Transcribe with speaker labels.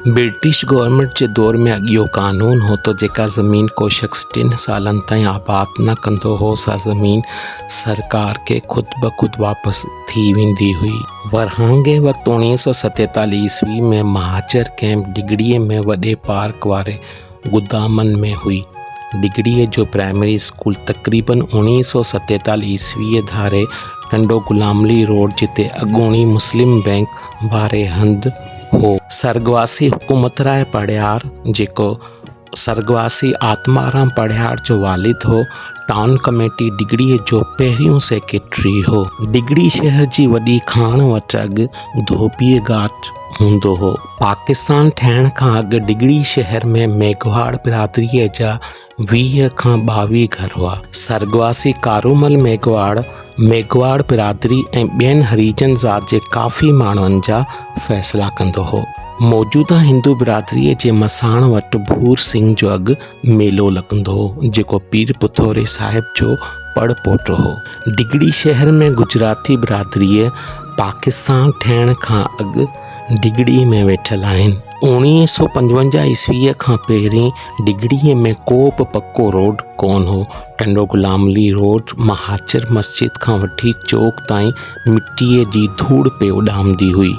Speaker 1: British government जे दौर में अॻियो कानून हो तो जेका ज़मीन को शख़्स 3 सालनि ताईं आबाद न कंदो हो सा ज़मीन सरकार के खुद ब खुद वापसि थी वेंदी हुई। वरहांगे वक़्तु 1947 ईस्वी में महाजर कैंप डिगड़ीअ में वॾे पार्क वारे गुदामनि में हुई। डिगड़ीअ जो प्राइमरी स्कूल तक़रीबन 1947 ईस्वीअ धारे नंढो गुलामली रोड जिते अॻूणी मुस्लिम बैंक वारे हंधि हो। सरगवासी हुकूमतराय पड़ियार जेको सरगवासी आत्माराम पड़ियार जो वालिद हो टाउन कमेटी डिगड़ीअ जो पहिरियों सेक्रेटरी हो। डिगड़ी शहर जी वॾी खाण वटि अॻु धोबीअ घाट हूंदो हो। पाकिस्तान ठहिण खां अॻु डिगड़ी शहर में मेघवाड़ बिरादरीअ जा 20 खां 22 घर हुआ। सरगवासी कारूमल मेघवाड़ बिरादरी ऐं ॿियनि हरीजन ज़ात जे काफ़ी माण्हुनि जा फ़ैसिला कंदो हो। मौजूदा हिंदू बिरादरीअ जे मसाण वटि भूर सिंह जो अॻु मेलो लॻंदो हो जेको पीर पुथोरे साहिब जो पड़पोटो हो। डिगड़ी शहर में गुजराती बिरादरीअ पाकिस्तान ठहिण खां अॻु डिगड़ी में वेठल आहिनि। 1955 ईस्वीअ खां पहिरीं डिगड़ीअ में को बि पक्को रोड कोन हो। टंडो गुलामली रोड महाजर मस्जिद खां वठी चौक ताईं मिटीअ जी धूड़ पे उॾामदी हुई।